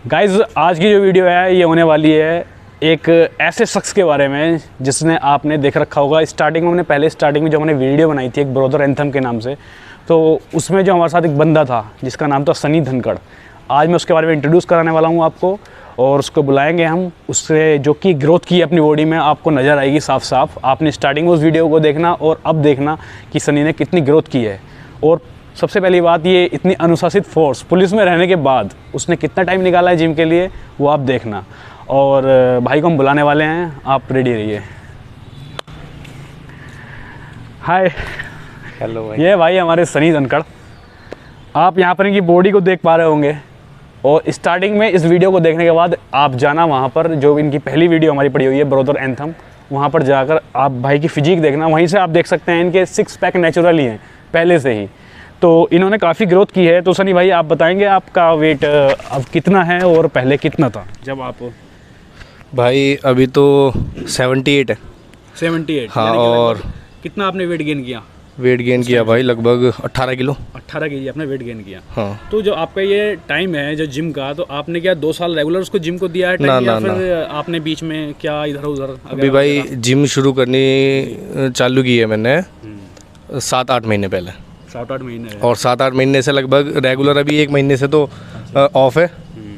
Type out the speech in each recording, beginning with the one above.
Guys आज की जो वीडियो है ये होने वाली है एक ऐसे शख्स के बारे में जिसने आपने देख रखा होगा। स्टार्टिंग में स्टार्टिंग में जो हमने वीडियो बनाई थी एक ब्रदर एंथम के नाम से, तो उसमें जो हमारे साथ एक बंदा था जिसका नाम था सनी धनखड़। आज मैं उसके बारे में इंट्रोड्यूस कराने वाला हूँ आपको, और उसको बुलाएंगे हम। उससे जो कि ग्रोथ की अपनी बॉडी में आपको नज़र आएगी साफ साफ। आपने स्टार्टिंग में उस वीडियो को देखना और अब देखना कि सनी ने कितनी ग्रोथ की है। और सबसे पहली बात, ये इतनी अनुशासित फोर्स पुलिस में रहने के बाद उसने कितना टाइम निकाला है जिम के लिए, वो आप देखना। और भाई को हम बुलाने वाले हैं, आप रेडी रहिए। हाय, हेलो भाई। ये भाई हमारे सनी धनखड़। आप यहाँ पर इनकी बॉडी को देख पा रहे होंगे, और स्टार्टिंग में इस वीडियो को देखने के बाद आप जाना वहाँ पर, जो इनकी पहली वीडियो हमारी पड़ी हुई है ब्रदर एंथम, वहाँ पर जाकर आप भाई की फिजिक देखना। वहीं से आप देख सकते हैं इनके 6 पैक नेचुरल ही हैं पहले से ही। तो इन्होंने काफ़ी ग्रोथ की है। तो सनी भाई आप बताएंगे आपका वेट अब कितना है और पहले कितना था जब आप? भाई अभी तो 78 है। 78? हाँ। और कितना आपने वेट गेन किया? वेट गेन किया भाई लगभग 18 किलो। 18 केजी आपने वेट गेन किया। हाँ। तो जो आपका ये टाइम है जो जिम का, तो आपने क्या 2 साल रेगुलर उसको जिम को दिया है टाइम, या फिर आपने बीच में क्या इधर उधर? अभी भाई जिम शुरू करनी चालू की है मैंने 7-8 महीने पहले। 7-8 महीने? और 7-8 महीने से लगभग रेगुलर अभी 1 महीने से तो ऑफ है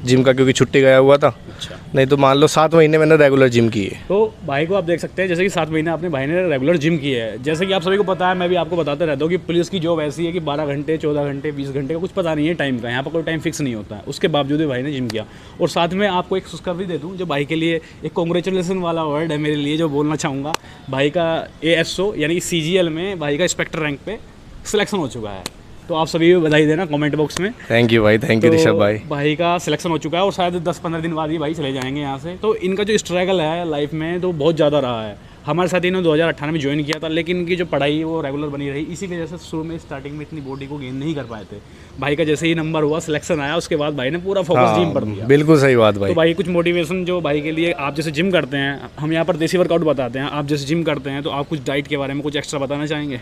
जिम का, क्योंकि छुट्टी गया हुआ था। अच्छा। नहीं तो मान लो 7 महीने मैंने रेगुलर जिम की है। तो भाई को आप देख सकते हैं, जैसे कि 7 महीने आपने भाई ने रेगुलर जिम की है। जैसे कि आप सभी को पता है, मैं भी आपको बताते रहता हूँ कि पुलिस की जॉब ऐसी है कि 12 घंटे, 14 घंटे, 20 घंटे का कुछ पता नहीं है टाइम का। यहाँ पर कोई टाइम फिक्स नहीं होता है। उसके बावजूद भी भाई ने जिम किया। और साथ में आपको एक खुशखबरी दे दूँ, जो भाई के लिए एक कॉन्ग्रेचुलेसन वाला वर्ड है मेरे लिए, जो बोलना चाहूँगा। भाई का ASO यानी CGL में भाई का इंस्पेक्टर रैंक पे सिलेक्शन हो चुका है। तो आप सभी बधाई देना कमेंट बॉक्स में। थैंक यू भाई, थैंक यू ऋषभ भाई। भाई का सिलेक्शन हो चुका है और शायद 10-15 दिन बाद ही भाई चले जाएंगे यहाँ से। तो इनका जो स्ट्रगल है लाइफ में तो बहुत ज़्यादा रहा है। हमारे साथ इन्होंने 2018 में ज्वाइन किया था, लेकिन इनकी जो पढ़ाई वो रेगुलर बनी रही। इसी वजह से शुरू में स्टार्टिंग में इतनी बॉडी को गेन नहीं कर पाए थे। भाई का जैसे ही नंबर हुआ, सिलेक्शन आया, उसके बाद भाई ने पूरा फोकस जिम पर दिया। बिल्कुल सही बात भाई। तो भाई कुछ मोटिवेशन जो भाई के लिए, आप जैसे जिम करते हैं, हम यहाँ पर देसी वर्कआउट बताते हैं, आप जैसे जिम करते हैं, तो आप कुछ डाइट के बारे में कुछ एक्स्ट्रा बताना चाहेंगे?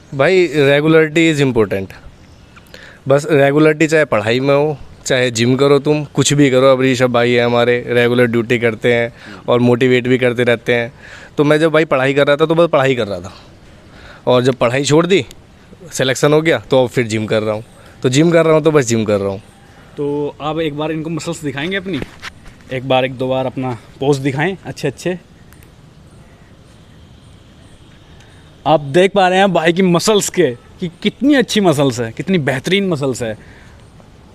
भाई रेगुलरिटी इज़ इम्पोर्टेंट। बस रेगुलरिटी, चाहे पढ़ाई में हो चाहे जिम करो, तुम कुछ भी करो। अब ऋषभ भाई है हमारे, रेगुलर ड्यूटी करते हैं और मोटिवेट भी करते रहते हैं। तो मैं जब भाई पढ़ाई कर रहा था तो बस पढ़ाई कर रहा था, और जब पढ़ाई छोड़ दी, सिलेक्शन हो गया, तो अब फिर जिम कर रहा हूँ। तो जिम कर रहा हूँ तो बस जिम कर रहा हूँ। तो आप एक बार इनको मसल्स दिखाएंगे अपनी, एक बार 1-2 बार अपना पोज दिखाएं अच्छे अच्छे। आप देख पा रहे हैं भाई की मसल्स के कि कितनी अच्छी मसल्स है, कितनी बेहतरीन मसल्स है।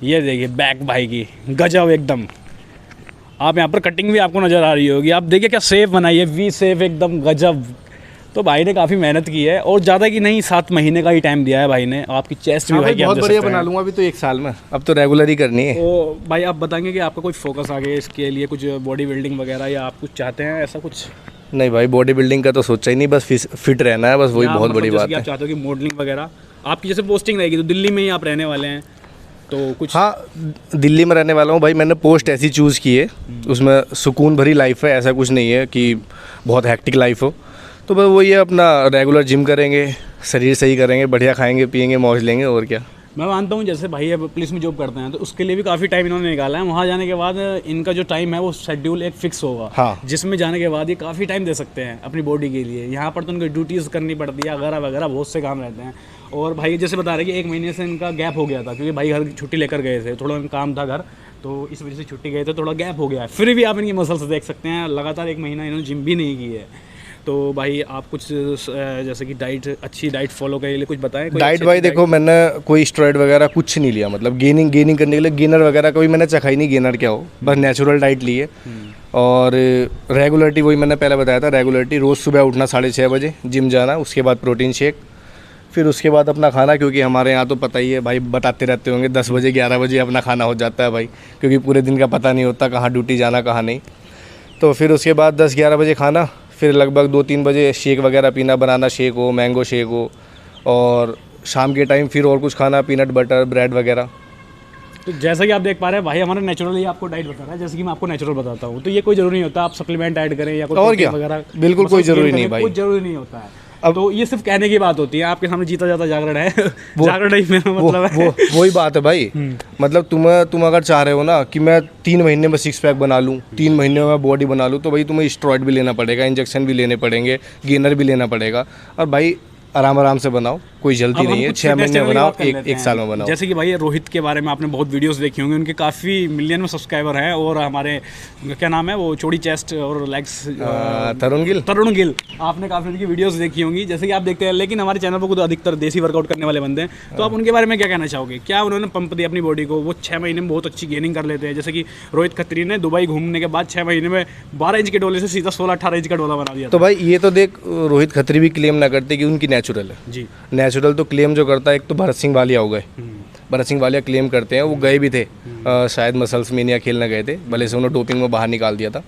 ये देखिए बैक भाई की गजब एकदम। आप यहाँ पर कटिंग भी आपको नज़र आ रही होगी। आप देखिए क्या शेप बनाई है, V शेप एकदम गजब। तो भाई ने काफ़ी मेहनत की है, और ज़्यादा की नहीं 7 महीने का ही टाइम दिया है भाई ने। आपकी चेस्ट भी भाई बहुत बढ़िया बना लूँगा अभी तो 1 साल में। अब तो रेगुलर ही करनी है। तो भाई आप बताएंगे कि आपका कोई फोकस आगे इसके लिए कुछ बॉडी बिल्डिंग वगैरह, या आप कुछ चाहते हैं ऐसा कुछ? नहीं भाई, बॉडी बिल्डिंग का तो सोचा ही नहीं, बस फिट रहना है, बस वही बहुत बड़ी बात है। आप चाहते हो कि मॉडलिंग वगैरह आपकी जैसे पोस्टिंग रहेगी, तो दिल्ली में ही आप रहने वाले हैं, तो कुछ? हाँ, दिल्ली में रहने वाला हूँ भाई। मैंने पोस्ट ऐसी चूज़ की है, उसमें सुकून भरी लाइफ है, ऐसा कुछ नहीं है कि बहुत हैक्टिक लाइफ हो। तो बस वही है, अपना रेगुलर जिम करेंगे, शरीर सही करेंगे, बढ़िया खाएंगे पिएंगे, मौज लेंगे, और क्या। मैं मानता हूँ जैसे भाई अब पुलिस में जॉब करते हैं, तो उसके लिए भी काफ़ी टाइम इन्होंने निकाला है। वहाँ जाने के बाद इनका जो टाइम है वो शेड्यूल एक फिक्स होगा। हाँ। जिसमें जाने के बाद ये काफ़ी टाइम दे सकते हैं अपनी बॉडी के लिए। यहाँ पर तो उनको ड्यूटीज़ करनी पड़ती है वगैरह वगैरह, बहुत से काम रहते हैं। और भाई जैसे बता रहे कि 1 महीने से इनका गैप हो गया था, क्योंकि भाई घर की छुट्टी लेकर गए थे, थोड़ा काम था घर, तो इस वजह से छुट्टी गए थे, थोड़ा गैप हो गया है। फिर भी आप इनकी मसल्स देख सकते हैं, लगातार 1 महीना इन्होंने जिम भी नहीं की है। तो भाई आप कुछ जैसे कि अच्छी डाइट फॉलो के लिए कुछ बताएं? डाइट भाई देखो, मैंने कोई स्टेरॉइड वगैरह कुछ नहीं लिया। मतलब गेनिंग करने के लिए गेनर वगैरह का भी मैंने चखा ही नहीं, गेनर क्या हो, बस नेचुरल डाइट ली है। और रेगुलरिटी वही मैंने पहले बताया था, रेगुलरिटी रोज़ सुबह उठना 6:30 बजे, जिम जाना, उसके बाद प्रोटीन शेक, फिर उसके बाद अपना खाना। क्योंकि हमारे यहाँ तो पता ही है भाई, बताते रहते होंगे 10 बजे 11 बजे अपना खाना हो जाता है भाई, क्योंकि पूरे दिन का पता नहीं होता कहाँ ड्यूटी जाना कहाँ नहीं। तो फिर उसके बाद 10-11 बजे खाना, फिर लगभग 2-3 बजे शेक वगैरह पीना, बनाना शेक हो, मैंगो शेक हो, और शाम के टाइम फिर और कुछ खाना, पीनट बटर, ब्रेड वगैरह। तो जैसा कि आप देख पा रहे हैं भाई, हमारा नेचुरल ही आपको डाइट बता रहा है, जैसे कि मैं आपको नेचुरल बताता हूँ। तो ये कोई जरूरी नहीं होता आप सप्लीमेंट ऐड करें या कोई और क्या, वगैरह, बिल्कुल कोई ज़रूरी नहीं भाई, कुछ जरूरी नहीं होता है। तो ये सिर्फ कहने की बात होती है, आपके सामने जीता जाता जागरण है। जागरण ही मेरा मतलब है। वही बात है भाई। मतलब तुम अगर चाह रहे हो ना कि मैं 3 महीने में 6 पैक बना लूँ, 3 महीने में मैं बॉडी बना लूँ, तो भाई तुम्हें स्टेरॉइड भी लेना पड़ेगा, इंजेक्शन भी लेने पड़ेंगे, गेनर भी लेना पड़ेगा। और भाई आराम से बनाओ, कोई जल्दी नहीं है। 6 महीने में बनाओ, एक साल में बनाओ। जैसे कि भाई रोहित के बारे में आपने बहुत वीडियोस देखी होंगी, उनके काफ़ी मिलियन में सब्सक्राइबर हैं। और हमारे क्या नाम है वो चौड़ी चेस्ट और लेग्स, तरुण गिल, आपने काफ़ी उनकी वीडियोस देखी होंगी, जैसे कि आप देखते हैं। लेकिन हमारे चैनल पर खुद अधिकतर देसी वर्कआउट करने वाले बंदे हैं, तो आप उनके बारे में क्या कहना चाहोगे? क्या उन्होंने पंप दिया अपनी बॉडी को? वो 6 महीने में बहुत अच्छी गेनिंग कर लेते हैं। जैसे कि रोहित खत्री ने दुबई घूमने के बाद 6 महीने में 12 इंच के डोले से सीधा 16-18 इंच का डोला बना दिया। तो भाई ये तो देख, रोहित खत्री भी क्लेम ना करते कि उनकी नेचुरल है जी। नेचुरल तो क्लेम जो करता है, एक तो भरत सिंह वालिया हो गए। भरत सिंह वालिया क्लेम करते हैं, वो गए भी थे शायद मसल्स मेनिया खेलने गए थे, भले से उन्होंने डोपिंग में बाहर निकाल दिया था,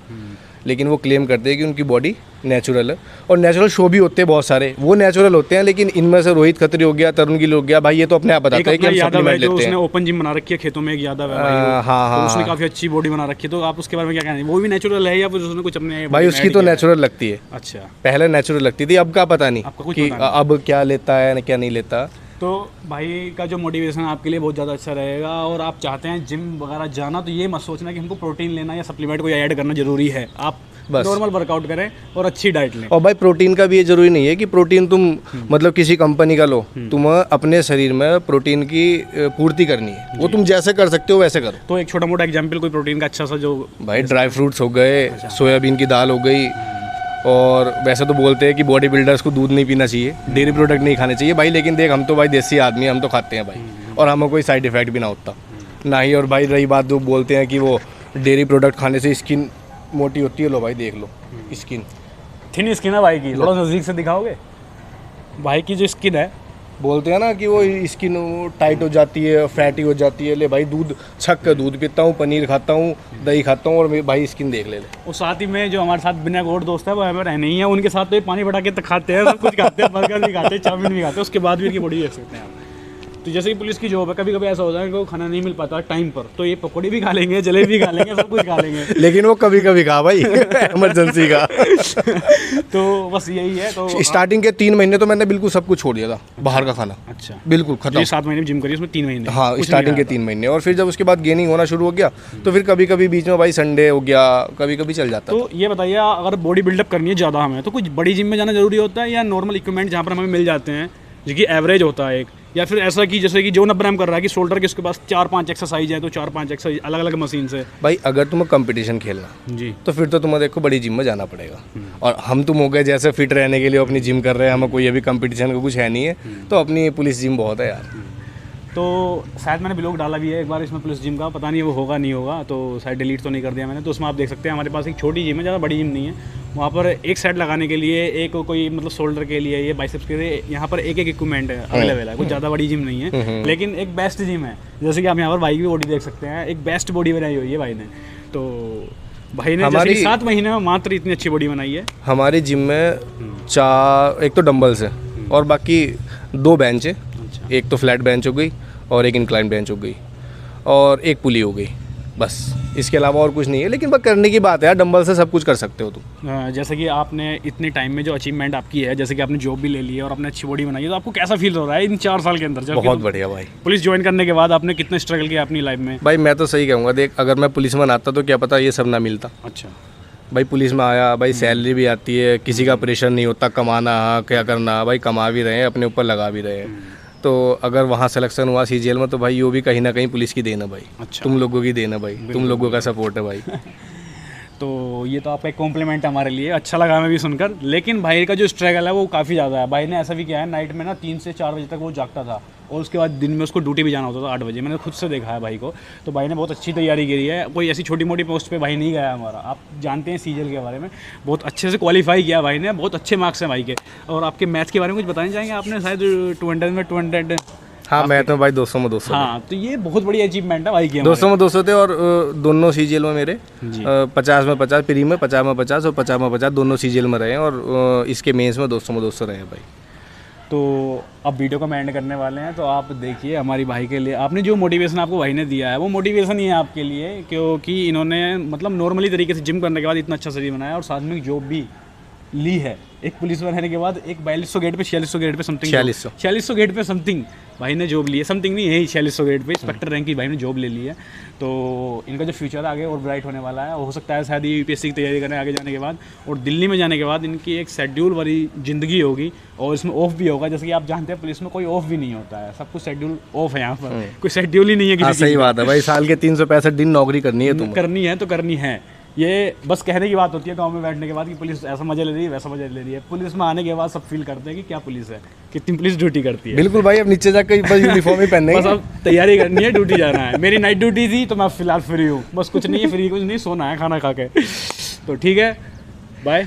लेकिन वो क्लेम करते हैं कि उनकी बॉडी नेचुरल है। और नेचुरल शो भी होते हैं बहुत सारे, वो नेचुरल होते हैं। लेकिन इनमें से रोहित खत्री हो गया, तरुण गिल हो गया, भाई ये तो अपने आप बताते हैं कि हम सप्लीमेंट लेते हैं। उसने ओपन जिम बना रखी है खेतों में, एक यादव है भाई, हाँ, तो उसने काफी अच्छी बॉडी बना रखी है। तो आप उसके बारे में क्या कहना है? वो भी नेचुरल है या फिर उसने कुछ अपने? भाई उसकी तो नेचुरल लगती है। अच्छा, पहले नेचुरल लगती थी, अब का पता नहीं कि अब क्या लेता है क्या नहीं लेता। तो भाई का जो मोटिवेशन आपके लिए बहुत ज़्यादा अच्छा रहेगा, और आप चाहते हैं जिम वगैरह जाना, तो ये मत सोचना कि हमको प्रोटीन लेना या सप्लीमेंट को ऐड करना जरूरी है। आप नॉर्मल वर्कआउट करें और अच्छी डाइट लें। और भाई प्रोटीन का भी ये जरूरी नहीं है कि प्रोटीन तुम मतलब किसी कंपनी का लो, तुम अपने शरीर में प्रोटीन की पूर्ति करनी है, वो तुम जैसे कर सकते हो वैसे करो। तो एक छोटा मोटा एग्जाम्पल कोई प्रोटीन का अच्छा सा जो, भाई ड्राई फ्रूट्स हो गए, सोयाबीन की दाल हो गई। और वैसे तो बोलते हैं कि बॉडी बिल्डर्स को दूध नहीं पीना चाहिए, डेयरी प्रोडक्ट नहीं खाने चाहिए भाई, लेकिन देख हम तो भाई देसी आदमी, हम तो खाते हैं भाई, और हमें कोई साइड इफेक्ट भी ना होता ना ही। और भाई रही बात, जो बोलते हैं कि वो डेयरी प्रोडक्ट खाने से स्किन मोटी होती है, लो भाई देख लो स्किन, थिन स्किन है भाई की, थोड़ा नज़दीक से दिखाओगे? भाई की जो स्किन है, बोलते हैं ना कि वो स्किन टाइट हो जाती है, फैटी हो जाती है। ले भाई दूध छक के दूध पीता हूँ, पनीर खाता हूँ, दही खाता हूँ, और भाई स्किन देख ले। और साथ ही में जो हमारे साथ बिना गोड दोस्त है वो हमें रहने ही है, उनके साथ तो ये पानी बढ़ा के तक खाते हैं, सब कुछ खाते हैं, बर्गर भी खाते हैं, चाउमीन भी खाते हैं, उसके बाद भी इनकी बॉडी देख सकते हैं आप। तो जैसे कि पुलिस की जॉब है, कभी कभी ऐसा होता है कि खाना नहीं मिल पाता टाइम पर, तो ये पकौड़ी भी खा लेंगे, जलेबी भी खा लेंगे, सब कुछ खा लेंगे। लेकिन वो कभी कभी खा भाई इमरजेंसी का। तो बस यही है। तो स्टार्टिंग के 3 महीने तो मैंने बिल्कुल सब कुछ छोड़ दिया था, बाहर का खाना। अच्छा, बिल्कुल खत्म। 7 महीने जिम करी, उसमें 3 महीने। हाँ, स्टार्टिंग के 3 महीने। और फिर जब उसके बाद गेनिंग होना शुरू हो गया, तो फिर कभी कभी बीच में भाई संडे हो गया, कभी कभी चल जाता। तो ये बताइए, अगर बॉडी बिल्डअप करनी है ज़्यादा हमें, तो कुछ बड़ी जिम में जाना जरूरी होता है, या नॉर्मल इक्विपमेंट जहाँ पर हमें मिल जाते हैं, जो कि एवरेज होता है एक, या फिर ऐसा कि जैसे कि जो नब्राम कर रहा है कि शोल्डर के उसके पास 4-5 एक्सरसाइज है, तो 4-5 एक्सरसाइज अलग अलग मशीन से। भाई अगर तुम्हें कंपटीशन खेलना जी, तो फिर तो तुम्हें देखो बड़ी जिम में जाना पड़ेगा। और हम तुम हो गए जैसे फिट रहने के लिए अपनी जिम कर रहे हैं, हमें कोई अभी कंपटीशन का कुछ है नहीं है, तो अपनी पुलिस जिम बहुत है यार। तो शायद मैंने ब्लॉग डाला भी है एक बार इसमें पुलिस जिम का, पता नहीं वो होगा नहीं होगा, तो शायद डिलीट तो नहीं कर दिया मैंने। तो उसमें आप देख सकते हैं हमारे पास एक छोटी जिम है, ज़्यादा बड़ी जिम नहीं है। वहाँ पर एक सेट लगाने के लिए, एक कोई मतलब शोल्डर के लिए, ये बाइसेप्स के लिए, यहाँ पर एक इक्विपमेंट है अवेलेबल है। कुछ ज़्यादा बड़ी जिम नहीं है, लेकिन एक बेस्ट जिम है। जैसे कि आप यहाँ पर भाई की बॉडी देख सकते हैं, एक बेस्ट बॉडी बनाई हुई है भाई ने। तो भाई ने हमारी 7 महीने में मात्र इतनी अच्छी बॉडी बनाई है। हमारी जिम में 4, एक तो डंबल्स है और बाकी 2 बेंच है। एक तो फ्लैट बेंच हो गई और एक इंक्लाइन बेंच हो गई और एक पुली हो गई, बस इसके अलावा और कुछ नहीं है। लेकिन बस करने की बात है यार, डंबल से सब कुछ कर सकते हो तुम। जैसे कि आपने इतने टाइम में जो अचीवमेंट आपकी है, जैसे कि आपने जॉब भी ले ली है और आपने अच्छी बॉडी बनाई है, तो आपको कैसा फील हो रहा है इन 4 साल के अंदर? बहुत बढ़िया भाई। पुलिस ज्वाइन करने के बाद आपने कितने स्ट्रगल किया अपनी लाइफ में? भाई मैं तो सही कहूँगा, देख अगर मैं पुलिस में आता तो क्या पता ये सब ना मिलता। अच्छा भाई पुलिस में आया, भाई सैलरी भी आती है, किसी का प्रेशर नहीं होता कमाना, हाँ क्या करना, भाई कमा भी रहे हैं, अपने ऊपर लगा भी रहे हैं। तो अगर वहाँ सिलेक्शन हुआ सीजीएल में, तो भाई वो भी कहीं ना कहीं पुलिस की देन है भाई। अच्छा। तुम लोगों की देन है भाई, तुम लोगों का सपोर्ट है भाई। तो ये तो आपका एक कॉम्प्लीमेंट है हमारे लिए, अच्छा लगा हमें भी सुनकर। लेकिन भाई का जो स्ट्रगल है वो काफ़ी ज़्यादा है। भाई ने ऐसा भी किया है, नाइट में ना 3 से 4 बजे तक वो जागता था, और उसके बाद दिन में उसको ड्यूटी भी जाना होता था 8 बजे। मैंने खुद से देखा है भाई को। तो भाई ने बहुत अच्छी तैयारी करी है, कोई ऐसी छोटी मोटी पोस्ट पे भाई नहीं गया हमारा। आप जानते हैं सीजीएल के बारे में, बहुत अच्छे से क्वालिफाई किया भाई ने, बहुत अच्छे मार्क्स हैं भाई के। और आपके मैथ्स के बारे में कुछ बताना चाहेंगे? आपने शायद 200 में 200। हाँ मैं तो भाई 200 में 200। हाँ, तो ये बहुत बड़ी अचीवमेंट है भाई की। 200 में 200 थे, और दोनों सीजीएल में मेरे 50 में 50, प्री में 50 में 50 और 50 में 50 दोनों सीजीएल में रहे हैं, और इसके मेंस में 200 में 200 रहे हैं भाई। तो अब वीडियो को एंड करने वाले हैं, तो आप देखिए हमारी भाई के लिए आपने जो मोटिवेशन आपको भाई ने दिया है, वो मोटिवेशन ही है आपके लिए, क्योंकि इन्होंने मतलब नॉर्मली तरीके से जिम करने के बाद इतना अच्छा शरीर बनाया, और साथ में जॉब भी ली है एक पुलिसमैन रहने के बाद, एक 4200 गेट पे 4600 गेट पे समथिंग 4600 गेट पे समथिंग भाई ने जॉब ली है, समथिंग नहीं है 4600 गेट पे इंस्पेक्टर रैंक की भाई ने जॉब ले ली है। तो इनका जो फ्यूचर आगे और ब्राइट होने वाला है, हो सकता है शायद ये यूपीएससी की तैयारी करें आगे जाने के बाद, और दिल्ली में जाने के बाद इनकी एक शेड्यूल वाली ज़िंदगी होगी और इसमें ऑफ भी होगा। जैसे कि आप जानते हैं पुलिस में कोई ऑफ भी नहीं होता है, सब कुछ शेड्यूल ऑफ है यहाँ पर, कोई शेड्यूल ही नहीं है किसी चीज़ सही बात है भाई, साल के 365 दिन नौकरी करनी है तुम्हें। करनी है तो करनी है। ये बस कहने की बात होती है गांव में बैठने के बाद कि पुलिस ऐसा मजा ले रही है वैसा मजा ले रही है, पुलिस में आने के बाद सब फील करते हैं कि क्या पुलिस है, कितनी पुलिस ड्यूटी करती है। बिल्कुल भाई, अब नीचे जाकर बस यूनिफॉर्म ही पहनने बस अब तैयारी करनी है, ड्यूटी जाना है। मेरी नाइट ड्यूटी थी तो मैं फिलहाल फ्री हूँ, बस कुछ नहीं है, फ्री कुछ नहीं, सोना है खाना खा के। तो ठीक है, बाय।